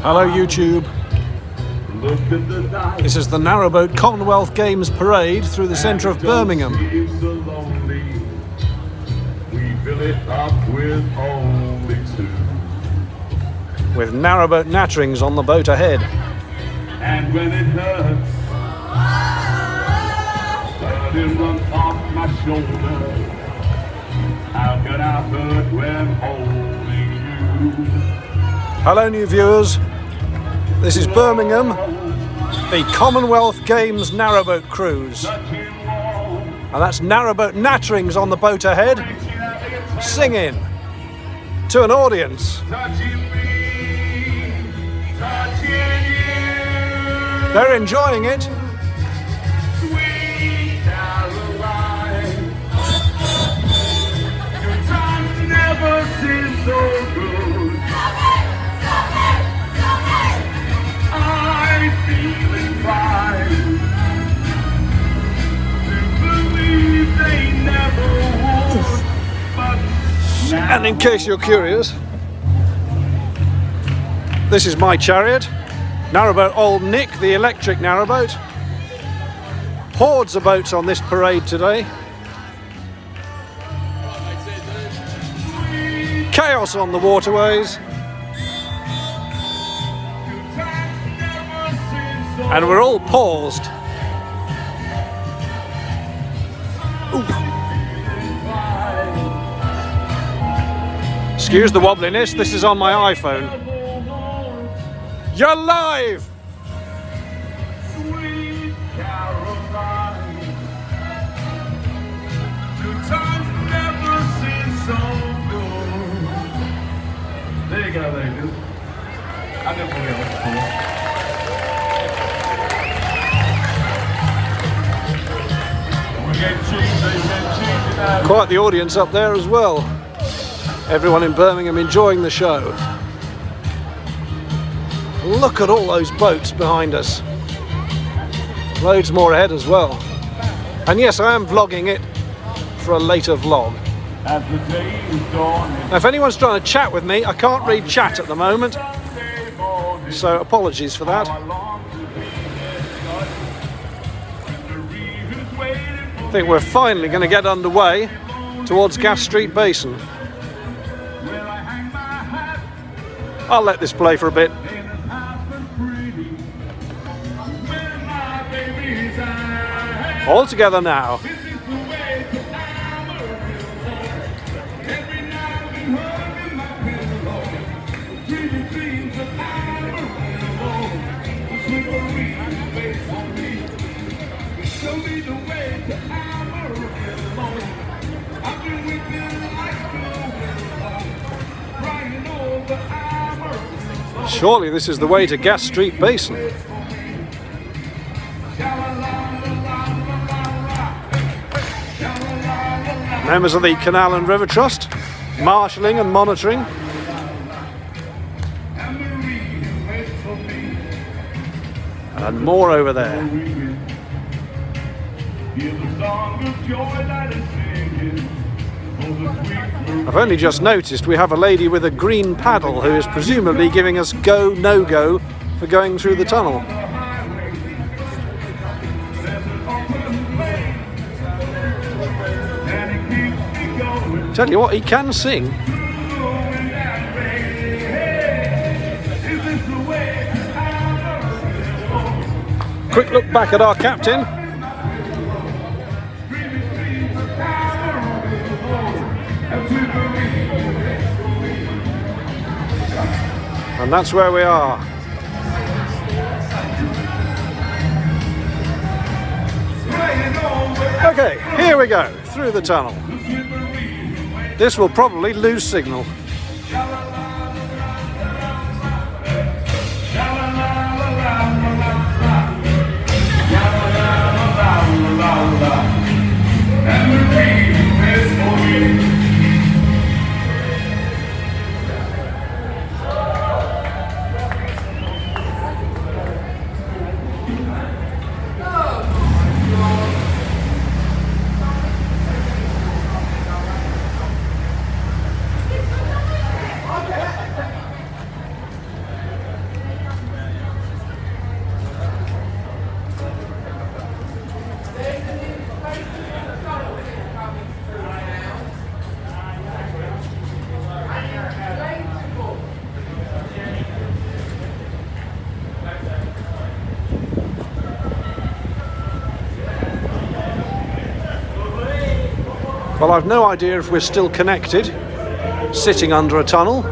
Hello YouTube. This is the Narrowboat Commonwealth Games parade through the centre of Birmingham. With narrowboat natterings on the boat ahead. And when it hurts, it runs off my shoulder. How can I hurt when holding you? Hello new viewers. This is Birmingham, the Commonwealth Games narrowboat cruise. And that's narrowboat natterings on the boat ahead, singing to an audience. They're enjoying it. Sweet Caroline, your times never seem so good. I'm feeling fine. To believe they never would, but now. And in case you're curious, this is my chariot. Narrowboat Old Nick, the electric narrowboat. Hordes of boats on this parade today. Chaos on the waterways. And we're all paused. Ooh. Excuse the wobbliness, this is on my iPhone. You're live! Sweet Caroline, your times never seem so good. There you go, ladies. I never forget what's cool. Quite the audience up there as well. Everyone in Birmingham enjoying the show. Look at all those boats behind us. Loads more ahead as well. And yes, I am vlogging it for a later vlog. As the day is dawning, Now, if anyone's trying to chat with me, I can't read chat at the moment, so apologies for that. I think we're finally going to get underway towards Gas Street Basin. I'll let this play for a bit. All together now. Surely this is the way to Gas Street Basin. Members of the Canal and River Trust, marshalling and monitoring. And more over there. I've only just noticed we have a lady with a green paddle who is presumably giving us go, no go for going through the tunnel. Tell you what, he can sing. Quick look back at our captain. And that's where we are. Okay, here we go, through the tunnel. This will probably lose signal. Well, I've no idea if we're still connected, sitting under a tunnel.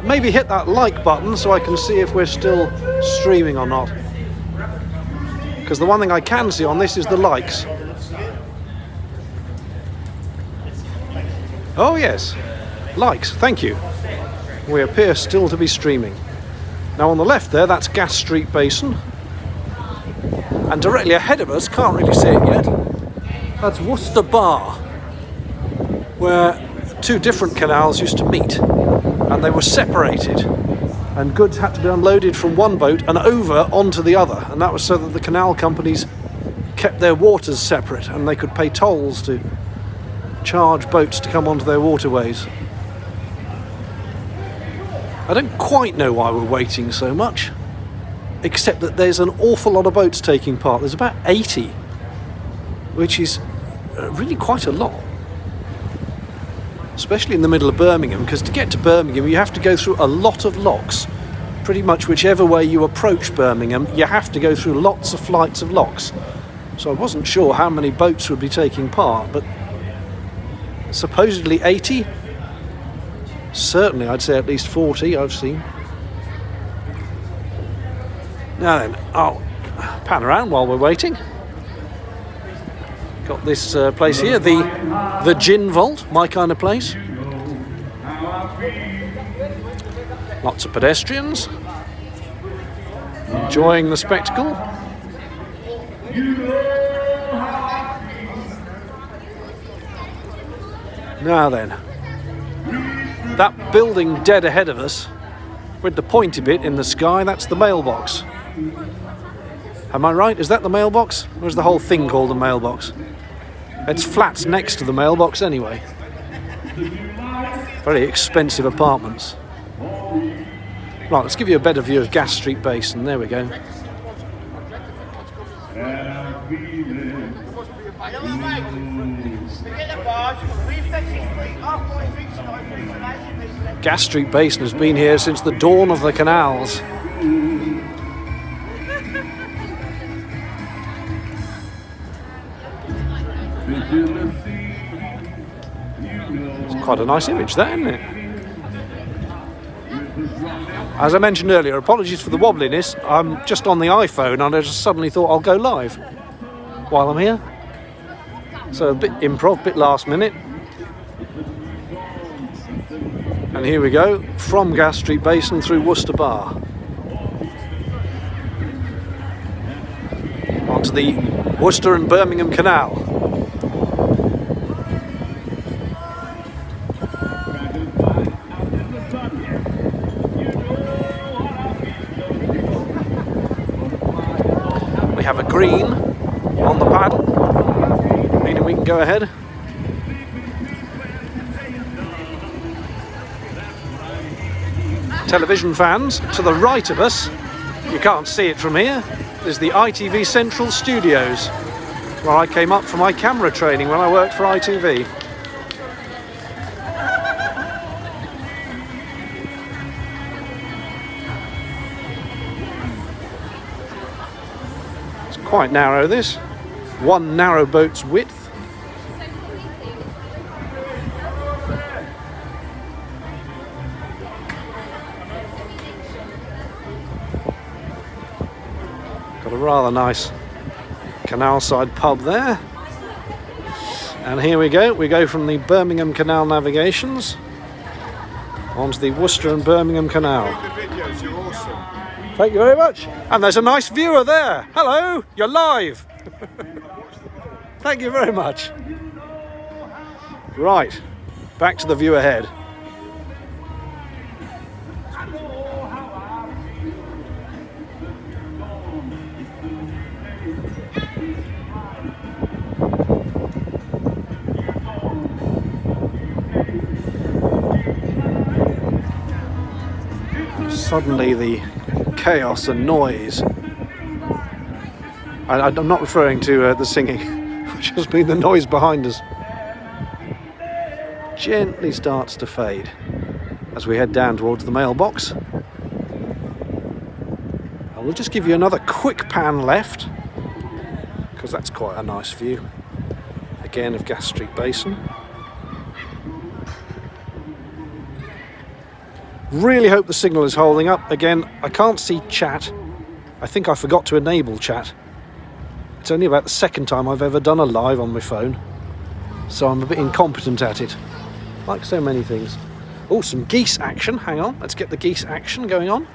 Maybe hit that like button so I can see if we're still streaming or not. Because the one thing I can see on this is the likes. Oh yes, likes, thank you. We appear still to be streaming. Now on the left there, that's Gas Street Basin. And directly ahead of us, can't really see it yet, that's Worcester Bar, where two different canals used to meet, and they were separated, and goods had to be unloaded from one boat and over onto the other, and that was so that the canal companies kept their waters separate and they could pay tolls to charge boats to come onto their waterways. I don't quite know why we're waiting so much, except that there's an awful lot of boats taking part. There's about 80, which is really quite a lot. Especially in the middle of Birmingham, because to get to Birmingham you have to go through a lot of locks. Pretty much whichever way you approach Birmingham, you have to go through lots of flights of locks. So I wasn't sure how many boats would be taking part, but supposedly 80. Certainly I'd say at least 40 I've seen. Now then, I'll pan around while we're waiting. Got this place here, the Gin Vault, my kind of place. Lots of pedestrians enjoying the spectacle. Now then, that building dead ahead of us with the pointy bit in the sky, that's the mailbox. Am I right? Is that the mailbox? Or is the whole thing called the mailbox? It's flats next to the mailbox anyway. Very expensive apartments. Right, let's give you a better view of Gas Street Basin. There we go. Gas Street Basin has been here since the dawn of the canals. It's quite a nice image, that, isn't it? As I mentioned earlier, apologies for the wobbliness. I'm just on the iPhone and I just suddenly thought I'll go live while I'm here. So a bit improv, bit last minute. And here we go, from Gas Street Basin through Worcester Bar. Onto the Worcester and Birmingham Canal. We have a green on the paddle, meaning we can go ahead. Television fans, to the right of us, you can't see it from here, is the ITV Central Studios, where I came up for my camera training when I worked for ITV. It's quite narrow, this. One narrowboat's width. Got a rather nice canal side pub there. And here we go from the Birmingham Canal Navigations onto the Worcester and Birmingham Canal. You're awesome. Thank you very much. And there's a nice viewer there. Hello, you're live. Thank you very much. Right, back to the view ahead. Suddenly the chaos and noise. I'm not referring to the singing, I just mean the noise behind us. Gently starts to fade as we head down towards the mailbox. I will just give you another quick pan left, because that's quite a nice view. again of Gas Street Basin. Really hope the signal is holding up. Again, I can't see chat. I think I forgot to enable chat. It's only about the second time I've ever done a live on my phone, so I'm a bit incompetent at it, like so many things. Oh, some geese action. Hang on, let's get the geese action going on.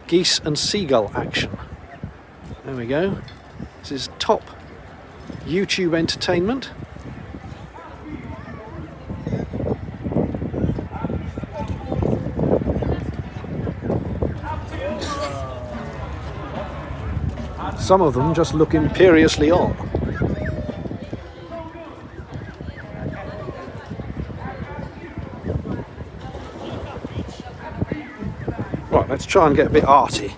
Geese and seagull action. There we go. This is top YouTube entertainment. Some of them just look imperiously on. Right, let's try and get a bit arty.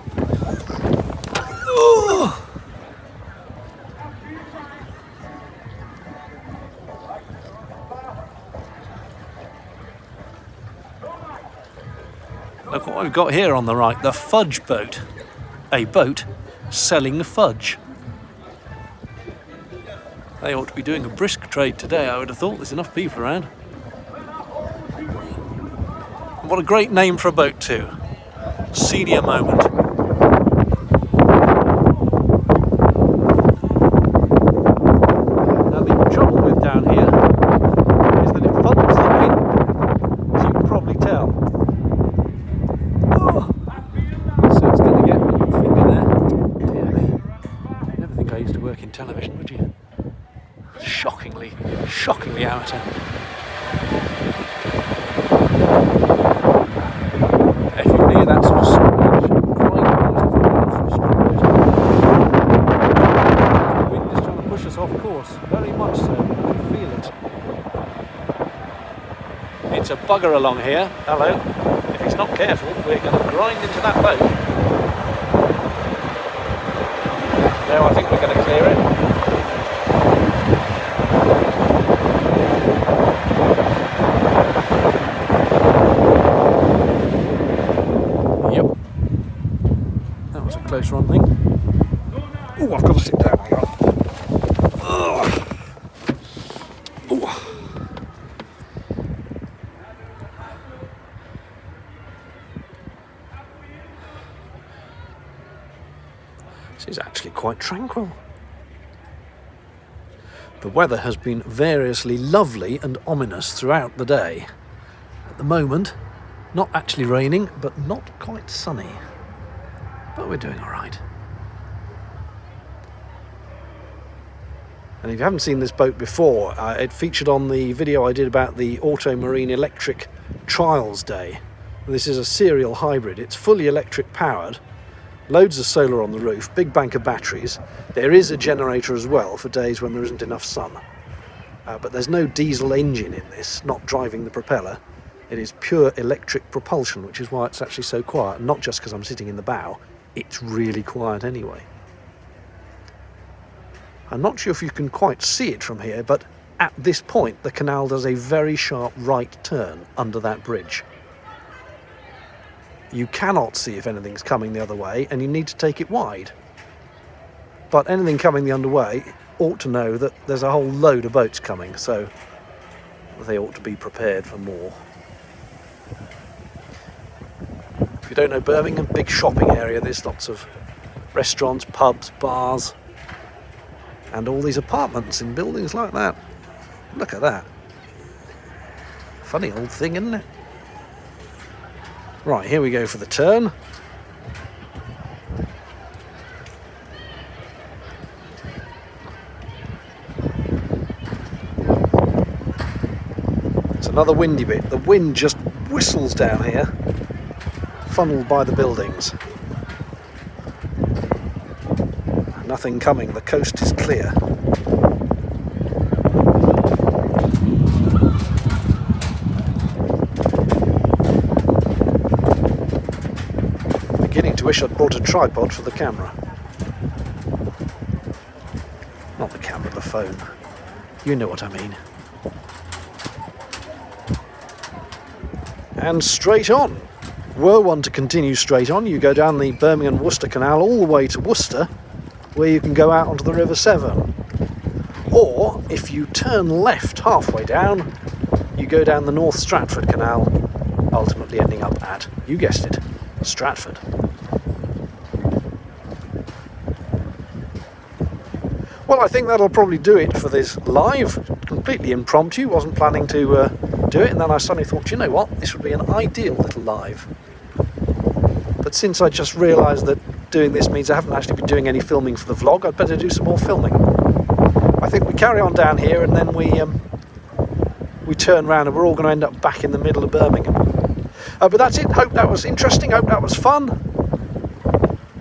Look what we've got here on the right, the fudge boat. A boat selling fudge. They ought to be doing a brisk trade today, I would have thought. There's enough people around. What a great name for a boat too. Senior Moment. Now the trouble with down here is that it funnels the wind, as you can probably tell. Oh. So it's going to get my finger there. Dear me. Never think I used to work in television, would you? Shockingly amateur. If you can hear that sort of screech, the wind is trying to push us off course, very much so. I can feel it. It's a bugger along here. Hello. If he's not careful, we're going to grind into that boat. No, I think we're going to clear it. Close run thing. Oh, I've got to sit down. This is actually quite tranquil. The weather has been variously lovely and ominous throughout the day. At the moment, not actually raining, but not quite sunny. But we're doing all right. And if you haven't seen this boat before, it featured on the video I did about the Auto Marine Electric Trials Day. This is a serial hybrid. It's fully electric powered, loads of solar on the roof, big bank of batteries. There is a generator as well for days when there isn't enough sun. But there's no diesel engine in this, not driving the propeller. It is pure electric propulsion, which is why it's actually so quiet, not just because I'm sitting in the bow. It's really quiet anyway. I'm not sure if you can quite see it from here, but at this point the canal does a very sharp right turn under that bridge. You cannot see if anything's coming the other way, and you need to take it wide. But anything coming the other way ought to know that there's a whole load of boats coming, so they ought to be prepared for more. If you don't know Birmingham, big shopping area. There's lots of restaurants, pubs, bars, and all these apartments in buildings like that. Look at that. Funny old thing, isn't it? Right, here we go for the turn. It's another windy bit. The wind just whistles down here, funneled by the buildings. Nothing coming, the coast is clear. Beginning to wish I'd brought a tripod for the camera. Not the camera, the phone. You know what I mean. And straight on. Were one to continue straight on, you go down the Birmingham-Worcester Canal all the way to Worcester, where you can go out onto the River Severn. Or if you turn left halfway down, you go down the North Stratford Canal, ultimately ending up at, you guessed it, Stratford. Well, I think that'll probably do it for this live, completely impromptu, wasn't planning to do it, and then I suddenly thought, you know what, this would be an ideal little live. But since I just realised that doing this means I haven't actually been doing any filming for the vlog, I'd better do some more filming. I think we carry on down here and then we turn round and we're all going to end up back in the middle of Birmingham. But that's it. Hope that was interesting, hope that was fun,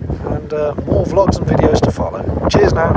and more vlogs and videos to follow. Cheers now.